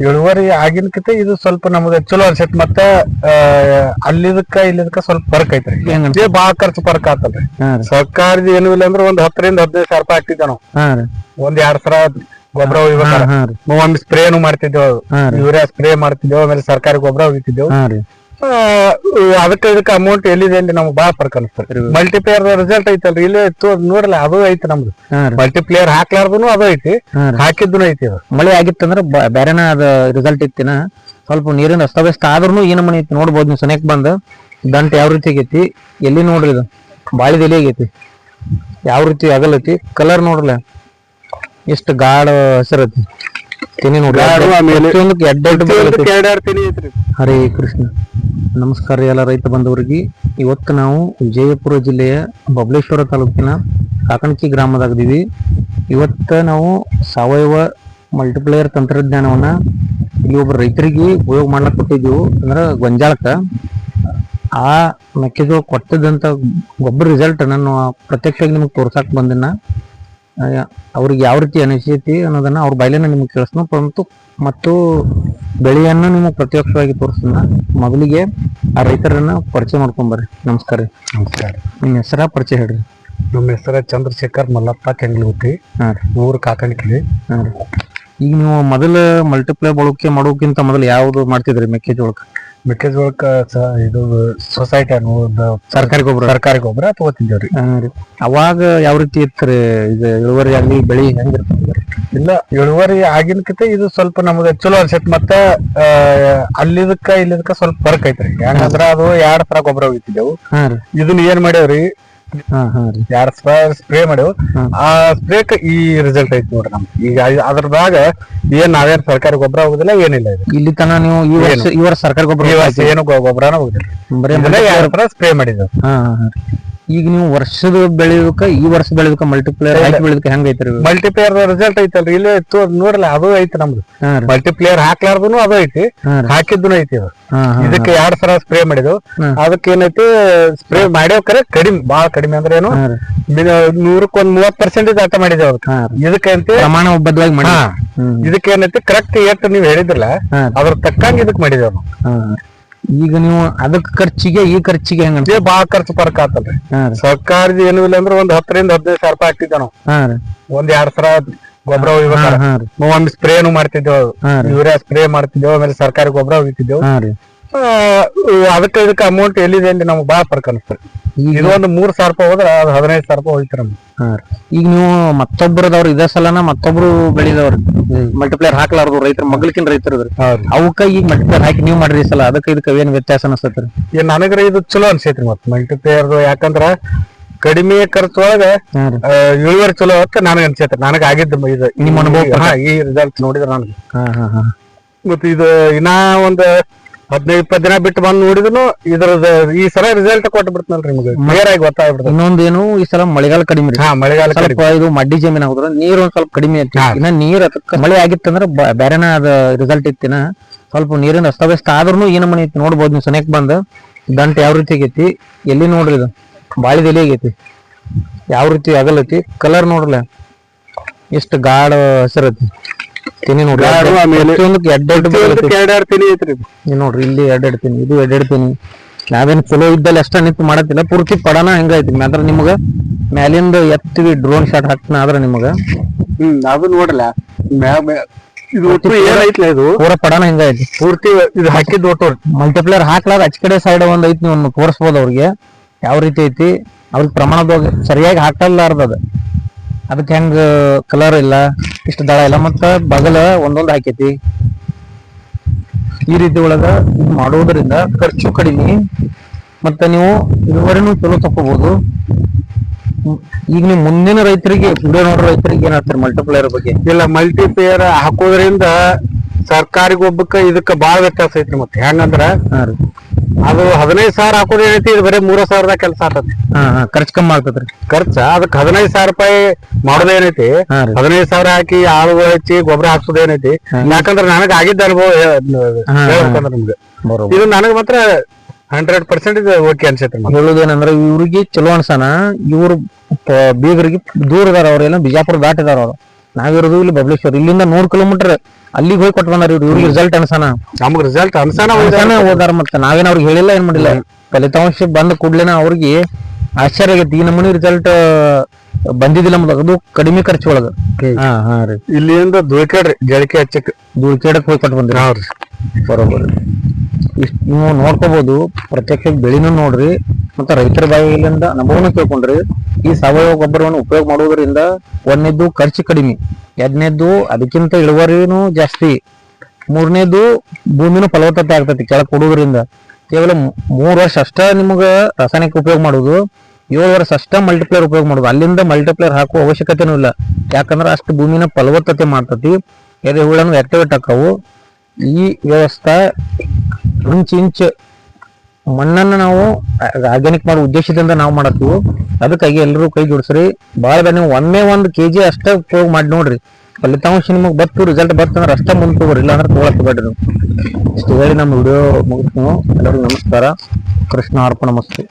ಇಳುವರಿ ಆಗಿನಕಿಂತ ಇದು ಸ್ವಲ್ಪ ನಮ್ಗೆ ಚಲೋ ಅನ್ಸೈತಿ. ಮತ್ತ ಇಲ್ಲಿದಕ್ಕ ಸ್ವಲ್ಪ ಫರ್ಕ್ ಐತ್ರಿ. ಇದೇ ಬಾಳ ಖರ್ಚು ಫರ್ಕ್ ಆತಲ್ರಿ. ಸರ್ಕಾರದ ಏನು ಇಲ್ಲ ಅಂದ್ರೆ ಒಂದ್ 10ರಿಂದ 15 ಸಾವಿರ ರೂಪಾಯಿ ಹಾಕ್ತಿದ್ದೆ ನಾವು. ಒಂದ್ 2 ಸಲ ಗೊಬ್ಬರ ಒಮ್ಮೆ ಸ್ಪ್ರೇನು ಮಾಡ್ತಿದ್ದೇವು, ಯೂರಿಯಾ ಸ್ಪ್ರೇ ಮಾಡ್ತಿದ್ದೇವು, ಆಮೇಲೆ ಸರ್ಕಾರಿ ಗೊಬ್ಬರ ಹೋಗಿತ್ತಿದ್ದೇವು. ಇದಕ್ಕೆ ಅಮೌಂಟ್ ಎಲ್ಲಿದೆ ಅಲ್ಲಿ ನಮ್ಗೆ ಬಾಳ ಫರ್ಕ್ ಅನಿಸ್ತದೆ. ಮಲ್ಟಿಪ್ಲೇಯರ್ ರಿಸಲ್ಟ್ ಐತಲ್ರಿ, ಇಲ್ಲೇ ನೋಡ್ರಲ್ಲ ಅದು ಐತಿ ನಮ್ದು. ಮಲ್ಟಿಪ್ಲೇಯರ್ ಹಾಕ್ಲಾರ್ದು ಅದು ಐತಿ, ಹಾಕಿದ್ದು ಐತಿ. ಅದು ಮಳೆ ಆಗಿತ್ತಂದ್ರ ಬೇರೆನ ಅದ ರಿಸಲ್ಟ್ ಇತ್ತಿನ. ಸ್ವಲ್ಪ ನೀರಿನ ಅಸ್ತವ್ಯಸ್ತ ಆದ್ರೂ ಏನ ಮನೆ ಐತಿ ನೋಡ್ಬೋದು ನೀವು. ಸನೇಕ್ ಬಂದ ದಂಟ ಯಾವ ರೀತಿ ಆಗೈತಿ, ಎಲ್ಲಿ ನೋಡ್ರಿ ಇದು ಬಾಳಿದ ಎಲೆ ಆಗೈತಿ, ಯಾವ ರೀತಿ ಅಗಲೈತಿ, ಕಲರ್ ನೋಡ್ರಲ್ಲ ಎಷ್ಟು ಗಾಢ ಹಸಿರೈತಿ. ತೆನಿ ನೋಡ್ರಿ, ಹರೇ ಕೃಷ್ಣ. ನಮಸ್ಕಾರ ಎಲ್ಲ ರೈತ ಬಂದವರಿಗೆ. ಇವತ್ತು ನಾವು ವಿಜಯಪುರ ಜಿಲ್ಲೆಯ ಬಬಲೇಶ್ವರ ತಾಲೂಕಿನ ಕಾಕಣಕಿ ಗ್ರಾಮದಾಗಿದ್ದೀವಿ. ಇವತ್ತು ನಾವು ಸಾವಯವ ಮಲ್ಟಿಪ್ಲೇಯರ್ ತಂತ್ರಜ್ಞಾನವನ್ನ ಇಲ್ಲಿ ಒಬ್ಬ ರೈತರಿಗೆ ಉಪಯೋಗ ಮಾಡ್ಲಕ್ ಕೊಟ್ಟಿದ್ದೀವಿ. ಅಂದ್ರೆ ಗೊಂಜಾಳಕ್ಕ ಆ ಮೆಕ್ಕೆಜೋಳ ಕೊಟ್ಟದಂತ ಗೊಬ್ಬರ ರಿಸಲ್ಟ್ ನಾನು ಪ್ರತ್ಯಕ್ಷವಾಗಿ ನಿಮ್ಗೆ ತೋರ್ಸಾಕ್ ಬಂದಿನ. ಅವ್ರಿಗೆ ಯಾವ ರೀತಿ ಅನಿಸೈತಿ ಅನ್ನೋದನ್ನ ಅವ್ರ ಬಾಯ್ಲೇನ ನಿಮ್ಗೆ ಕೇಳಿಸ್ನು ಮತ್ತು ಬೆಳೆಯನ್ನು ನಿಮ್ಗೆ ಪ್ರತ್ಯಕ್ಷವಾಗಿ ತೋರಿಸ್ತಾನ. ಮೊದಲಿಗೆ ಆ ರೈತರನ್ನ ಪರಿಚಯ ಮಾಡ್ಕೊಂಬರ್ರಿ. ನಮಸ್ಕಾರ ರೀ. ನಮಸ್ಕಾರ. ನಿಮ್ಮ ಹೆಸರ ಪರಿಚಯ ಹೇಳ್ರಿ. ನಮ್ಮ ಹೆಸರ ಚಂದ್ರಶೇಖರ್ ಮಲ್ಲಪ್ಪ ಕೆಂಗ್ಲಗುತ್ತಿ, ಊರು ಕಾಕಣಿಕೆ. ಈಗ ನೀವು ಮೊದಲ ಮಲ್ಟಿಪ್ಲೈ ಬಳಕೆ ಮಾಡೋಕ್ಕಿಂತ ಮೊದಲು ಯಾವ್ದು ಮಾಡ್ತಿದ್ರಿ ಮೆಕ್ಕೆಜೋಳಕ್ಕೆ? ಇದು ಸೊಸೈಟಿ ಸರ್ಕಾರಿ ಗೊಬ್ಬರ ತಗೋತಿದ್ದೇವ್ರಿ. ಅವಾಗ ಯಾವ ರೀತಿ ಇರ್ತಾರೆ ಇದು ಇಳುವರಿ ಅಲ್ಲಿ ಬೆಳಿ ಹೆಂಗಿರ್ತದೆ? ಇಲ್ಲ, ಇಳುವರಿ ಆಗಿನಕಿಂತ ಇದು ಸ್ವಲ್ಪ ನಮ್ಗೆ ಚಲೋ ಅನ್ಸೈತಿ. ಮತ್ತ ಇಲ್ಲಿದಕ್ಕ ಸ್ವಲ್ಪ ಫರ್ಕ್ ಐತ್ರಿ. ಯಾಕಂದ್ರ ಅದು 2 ಸಲ ಗೊಬ್ಬರ ಹೋಗಿತ್ತಿದ್ದೆವು. ಇದನ್ನ ಏನ್ ಮಾಡ್ಯಾವ್ರಿ, 2 ಸಲ ಸ್ಪ್ರೇ ಮಾಡ್ಯಾವ. ಆ ಸ್ಪ್ರೇಕ್ ಈ ರಿಸಲ್ಟ್ ಐತಿ ನೋಡ್ರಿ ನಮ್ಗೆ. ಈಗ ಅದ್ರದಾಗ ನಾವೇನ್ ಸರ್ಕಾರಿ ಗೊಬ್ಬರ ಹೋಗುದಿಲ್ಲ, ಏನಿಲ್ಲ. ಇಲ್ಲಿ ತನ ನೀವು ಈ ವರ್ಷ ಸರ್ಕಾರಿ ಗೊಬ್ಬರ ಏನು ಗೊಬ್ಬರನ ಹೋಗುದಿಲ್ಲ, 2 ಸಲ ಸ್ಪ್ರೇ ಮಾಡಿದ್ದೇವೆ. ಈಗ ನೀವು ವರ್ಷದ ಬೆಳೆಯೋದಕ್ಕ ಈ ವರ್ಷ ಬೆಳೆಯೋದಕ್ಕ ಮಲ್ಟಿಪ್ಲೇಯರ್ ಹಾಕಿ ಬೆಳೆಯೋದಕ್ಕೆ ಹೆಂಗ ಐತ್ರಿ? ಮಲ್ಟಿಪ್ಲೇಯರ್ ರಿಸಲ್ಟ್ ಐತಲ್ರಿ, ಇಲ್ಲೇ ನೋಡ್ರಲ್ಲ ಅದು ಐತಿ ನಮ್ದು. ಮಲ್ಟಿಪ್ಲೇಯರ್ ಹಾಕ್ಲಾರ್ದು ಅದು ಐತಿ, ಹಾಕಿದ್ದು ಐತಿ. ಅದು ಇದಕ್ಕೆ 2 ಸಲ ಸ್ಪ್ರೇ ಮಾಡಿದ್ವು. ಅದಕ್ಕೆ ಏನೈತಿ, ಸ್ಪ್ರೇ ಮಾಡ್ಯಾವ ಕರೆ ಕಡಿಮೆ, ಬಾಳ ಕಡಿಮೆ ಅಂದ್ರೆ ಏನು 100ಕ್ಕೆ 30% ದಾಟ ಮಾಡಿದೇವ್. ಅದಕ್ಕೆ ಇದಕ್ಕಂತ ಪ್ರಮಾಣಬದ್ಧವಾಗಿ ಮಾಡಿ ಇದಕ್ಕೆ ಏನೈತಿ ಕರೆಕ್ಟ್ ಏಟ್ ನೀವ್ ಹೇಳಿದ್ರಲ್ಲ ಅದ್ರ ತಕ್ಕಂಗೆ ಇದಕ್ ಮಾಡಿದೇವ್ ನಾವು. ಈಗ ನೀವು ಅದಕ್ಕೆ ಖರ್ಚಿಗೆ ಈ ಖರ್ಚಿಗೆ ಹೆಂಗ ಬಾಳ ಖರ್ಚು ಫರ್ಕ್ ಆತಲ್ರಿ. ಸರ್ಕಾರದ ಏನು ಇಲ್ಲ ಅಂದ್ರೆ ಒಂದ್ 10ರಿಂದ 15 ಸಾವಿರ ರೂಪಾಯಿ ಹಾಕ್ತಿದ್ದೆ ನಾವು. ಒಂದ್ 2 ಸಲ ಗೊಬ್ಬರ ಒಮ್ಮೆ ಸ್ಪ್ರೇನು ಮಾಡ್ತಿದ್ದೇವು, ಯೂರಿಯಾ ಸ್ಪ್ರೇ ಮಾಡ್ತಿದ್ದೇವು, ಆಮೇಲೆ ಸರ್ಕಾರಿ ಗೊಬ್ಬರ ಹೋಗಿತ್ತಿದ್ದೇವು. ಇದಕ್ಕೆ ಅಮೌಂಟ್ ಎಲ್ಲಿದೆ ಅಲ್ಲಿ ನಮ್ಗೆ ಬಾಳ ಫರ್ಕ್ ಅನಿಸ್ತದೆ. ಇದು ಒಂದು 3,000 ರೂಪಾಯಿ ಹೋದ್ರೆ ಅದು 15,000 ರೂಪಾಯಿ ಹೋಯ್ತು ನಮ್ಗೆ. ಈಗ ನೀವು ಮತ್ತೊಬ್ಬರದವ್ರು ಇದೇ ಸಲನ ಮತ್ತೊಬ್ರು ಬೆಳೆದವ್ರು ಮಲ್ಟಿಪ್ಲೇಯರ್ ಹಾಕ್ಲಾರ್ದು ರೈತರು ಮಗ್ಲಕಿನ್ ರೈತರು ಅವಕ್ಕ ಈಗ ಮಲ್ಟಿಪ್ಲೇಯರ್ ಹಾಕಿ ನೀವು ಮಾಡ್ರಿ ಸಲ ಅದಕ್ಕೆ ಇದಕ್ಕೆ ಏನ್ ವ್ಯತ್ಯಾಸ ಅನಿಸ್ತೈತ್ರಿ? ನನಗ್ರೆ ಇದು ಚಲೋ ಅನ್ಸೈತ್ರಿ. ಮತ್ ಮಲ್ಟಿಪ್ಲೇಯರ್ ಯಾಕಂದ್ರ ಕಡಿಮೆ ಖರ್ಚೊಳಗ ಇಳುವರಿ ಚಲೋ ಅಂತ ನನಗೆ ಅನ್ಸೈತ್ರಿ. ನನಗ್ ಆಗಿದ್ದು ಇದು ನಿಮ್ಮ ಅನುಭವ, ಈ ರಿಸಲ್ಟ್ ನೋಡಿದ್ರೆ ನನಗೆ. ಮತ್ತೆ ಇದು ಇನ್ನ ಒಂದ್ 15-20 ದಿನ ಬಿಟ್ಟು ಬಂದು ನೋಡಿದ್ರು ಇದ್ರದ ಈ ಸಲ ರಿಸಲ್ಟ್ ಕೊಟ್ಟು ಬಿಡ್ತನಲ್ರಿ ನಿಮ್ಗೆ ಕ್ಲಿಯರ್ ಆಗಿ ಗೊತ್ತಾಗ್ಬಿಡ್ತದೆ. ಇನ್ನೊಂದೇನು ಈ ಸಲ ಮಳೆಗಾಲ ಕಡಿಮೆ ರೀ. ಮಳೆಗಾಲ ಸ್ವಲ್ಪ ಇದು ಮಡ್ಡಿ ಜಮೀನ್ ಆಗುದ್ರ ನೀರು ಒಂದ್ ಸ್ವಲ್ಪ ಕಡಿಮೆ ಐತಿ. ಇನ್ನ ನೀರ್ ಮಳೆ ಆಗಿತ್ತಂದ್ರ ಬೇರೆನ ಅದ ರಿಸಲ್ಟ್ ಇತ್ತಿನ. ಸ್ವಲ್ಪ ನೀರಿನ ಅಸ್ತವ್ಯಸ್ತ ಆದ್ರೂ ಏನ ಮನೆ ಐತಿ ನೋಡ್ಬೋದು ನೀವು. ಸನೇಕ್ ಬಂದ ದಂಟ ಯಾವ ರೀತಿ ಆಗೈತಿ, ಎಲ್ಲಿ ನೋಡ್ರಿ ಇದು ಬಾಳಿದ ಎಲೆ ಆಗೈತಿ, ಯಾವ ರೀತಿ ಅಗಲೈತಿ, ಕಲರ್ ನೋಡ್ರಲ್ಲ ಎಷ್ಟು ಗಾಢ ಹಸಿರೈತಿ. ತೆನಿ ನೋಡ್ರಿ, ನೋಡ್ರಿ ಇಲ್ಲಿ 2 ತೆನಿ, ಇದು 2 ತೆನಿ. ನಾವೇನ್ ಚಲೋ ಇದ್ದಲ್ಲಿ ಅಷ್ಟ ನಿಂತು ಮಾಡತ್ತಿಲ್ಲ, ಪೂರ್ತಿ ಪಡಾನ ಹೆಂಗೈತಿ. ಅದ್ರ ನಿಮಗ ಮ್ಯಾಲಿಂದ ಎತ್ತಿವಿ ಡ್ರೋನ್ ಶಾಟ್ ಹಾಕ್ತಾನ ಆದ್ರ ನಿಮಗ ಅದು ನೋಡ್ರಲ್ಲ ಇದು ಪೂರ ಪಡಾನ ಹೆಂಗೈತಿ. ಪೂರ್ತಿ ಇದು ಹಾಕಿದ್ ಒಟ್ಟು ಮಲ್ಟಿಪ್ಲೇಯರ್ ಹಾಕ್ಲಾರ ಆಚ ಕಡೆ ಸೈಡ್ ಒಂದ್ ಐತಿ, ನೀವು ತೋರಿಸ್ಬೋದು ಅವ್ರಿಗೆ ಯಾವ ರೀತಿ ಐತಿ. ಅವ್ರಿಗೆ ಪ್ರಮಾಣದಾಗ ಸರಿಯಾಗಿ ಹಾಕಲಾರ್ದದ ಅದಕ್ಕೆ ಹೆಂಗ ಕಲರ್ ಇಲ್ಲ, ಇಷ್ಟ ದಳ ಇಲ್ಲ, ಮತ್ತ ಬಗಲ ಒಂದೊಂದ್ ಹಾಕೈತಿ. ಈ ರೀತಿ ಒಳಗ ಮಾಡೋದ್ರಿಂದ ಖರ್ಚು ಕಡಿಮೆ, ಮತ್ತ ನೀವು ಇಳುವರಿನೂ ಚಲೋ ತಕೋಬಹುದು. ಈಗ ನೀವು ಮುಂದಿನ ರೈತರಿಗೆ ವಿಡಿಯೋ ನೋಡೋ ರೈತರಿಗೆ ಏನ್ ಹೇಳ್ತಾರೆ ಮಲ್ಟಿಪ್ಲೇಯರ್ ಬಗ್ಗೆ? ಇಲ್ಲ, ಮಲ್ಟಿಪ್ಲೇಯರ್ ಹಾಕೋದ್ರಿಂದ ಸರ್ಕಾರಿ ಗೊಬ್ಬರಕ್ಕ ಇದಕ್ಕ ಬಾಳ ವ್ಯತ್ಯಾಸ ಐತ್ರಿ. ಮತ್ತೆ ಹೆಂಗಂದ್ರ ಅದು 15,000 ಹಾಕೋದ್ ಏನೈತಿ, ಇದು ಬರೀ 3,000 ಕೆಲಸ ಆಗ್ತದೆ. ಖರ್ಚು ಕಮ್ಮಿ ಆಗ್ತದ್ರಿ. ಖರ್ಚ ಅದಕ್ಕೆ 15,000 ರೂಪಾಯಿ ಮಾಡೋದೇನೈತಿ, 15,000 ಹಾಕಿ ಆಳುಗಳು ಹಚ್ಚಿ ಗೊಬ್ಬರ ಹಾಕ್ಸೋದೇನೈತಿ. ಯಾಕಂದ್ರೆ ನನಗ್ ಆಗಿದ್ದ ಅನುಭವ ಹೇಳ್ಬೇಕಂದ್ರ ನಿಮ್ಗೆ ಇದು ನನಗ್ ಮಾತ್ರ 100% ಓಕೆ ಅನ್ಸೈತಿ. ಹೇಳುದೇನಂದ್ರ ಇವ್ರಿಗೆ ಚಲೋ ಅನ್ಸನ, ಇವ್ರು ಬೀಗರಿಗೆ ದೂರದಾರ, ಅವ್ರೆಲ್ಲ ಬಿಜಾಪುರ ದಾಟಿದಾರ. ಅವ್ರು ನಾವಿರೋದು ಇಲ್ಲಿ ಬಬಲೇಶ್ವರ, ಇಲ್ಲಿಂದ 100 ಕಿಲೋಮೀಟರ್ ಅಲ್ಲಿಗೆ ಹೋಗಿ ಕೊಟ್ಟು ಬಂದಾರ ಇವ್ರಿಗೆ ರಿಸಲ್ಟ್ ಅನ್ಸಾನ ನಮಗ್ ರಿಸಲ್ಟ್ ಅನ್ಸಾನ ಹೋದಾರ. ಮತ್ತೆ ನಾವೇನ್ ಅವ್ರಿಗೆ ಹೇಳಿಲ್ಲ ಏನ್ ಮಾಡಿಲ್ಲ, ಫಲಿತಾಂಶ ಬಂದ ಕೂಡ್ಲೇನ ಅವ್ರಿಗೆ ಆಶ್ಚರ್ಯ ಆಗೈತಿ, ಈ ನಮೂನಿ ರಿಸಲ್ಟ್ ಬಂದಿದ್ದಿಲ್ಲ ನಮ್ದು, ಅದು ಕಡಿಮೆ ಖರ್ಚು ಒಳಗ. ಹಾ ರೀ, ಇಲ್ಲಿಂದ ದುಳ್ಕೇಡ್ರಿ ಜಳಿಕೆ ಹಚ್ಚಕ್ ಧೂಳ್ಕೇಡಕ್ ಹೋಗಿ ಕೊಟ್ಟು ಬಂದ್ರಿ. ಹೌದ್ರಿ, ಬರೋಬರ್. ಇಷ್ಟ ನೀವು ನೋಡ್ಕೋಬಹುದು, ಪ್ರತ್ಯಕ್ಷ ಬೆಳಿನೂ ನೋಡ್ರಿ, ಮತ್ತೆ ರೈತರ ಬಾಯಿಗಳಿಂದ ಅನುಭವನ ಕೇಳ್ಕೊಂಡ್ರಿ. ಈ ಸಾವಯವ ಗೊಬ್ಬರವನ್ನು ಉಪಯೋಗ ಮಾಡುವುದರಿಂದ ಒಂದನೇದ್ದು ಖರ್ಚು ಕಡಿಮೆ, ಎರಡನೇದ್ದು ಅದಕ್ಕಿಂತ ಇಳುವರಿನೂ ಜಾಸ್ತಿ, ಮೂರನೇದು ಭೂಮಿನೂ ಫಲವತ್ತತೆ ಆಗ್ತೈತಿ ಕೆಳಗೆ ಕೊಡುವುದರಿಂದ. ಕೇವಲ 3 ವರ್ಷ ಅಷ್ಟ ನಿಮ್ಗೆ ರಾಸಾಯನಿಕ ಉಪಯೋಗ ಮಾಡುದು, 7 ವರ್ಷ ಅಷ್ಟ ಮಲ್ಟಿಪ್ಲೇಯರ್ ಉಪಯೋಗ ಮಾಡುದು. ಅಲ್ಲಿಂದ ಮಲ್ಟಿಪ್ಲೇಯರ್ ಹಾಕುವ ಅವಶ್ಯಕತೆನೂ ಇಲ್ಲ, ಯಾಕಂದ್ರೆ ಅಷ್ಟು ಭೂಮಿನ ಫಲವತ್ತತೆ ಮಾಡ್ತತಿ, ಎರೆಹುಳನು ಆಕ್ಟಿವೇಟ್ ಆಕಾವು. ಈ ವ್ಯವಸ್ಥೆ ಇಂಚ್ ಮಣ್ಣನ್ನು ನಾವು ಆರ್ಗ್ಯಾನಿಕ್ ಮಾಡೋ ಉದ್ದೇಶದಿಂದ ನಾವು ಮಾಡತ್ತೀವಿ. ಅದಕ್ಕಾಗಿ ಎಲ್ಲರೂ ಕೈ ಜೋಡಿಸ್ರಿ. ಭಾಳ ನೀವು ಒಮ್ಮೆ 1 kg ಅಷ್ಟೇ ಉಪಯೋಗ ಮಾಡಿ ನೋಡ್ರಿ, ಫಲಿತಾಂಶ ನಿಮಗೆ ಬತ್ತು, ರಿಸಲ್ಟ್ ಬರ್ತಂದ್ರೆ ಅಷ್ಟೇ ಮುಂದೆ ತಗೋರಿ, ಇಲ್ಲಾಂದ್ರೆ ತಗೊಳಕ್ ಬೇಡ್ರಿ. ಇಷ್ಟು ಹೇಳಿ ನಮ್ಮ ವಿಡಿಯೋ ಮುಗಿಸ್ತೀವಿ. ಎಲ್ಲರಿಗೂ ನಮಸ್ಕಾರ. ಕೃಷ್ಣ ಅರ್ಪಣ ಮಸ್ತು.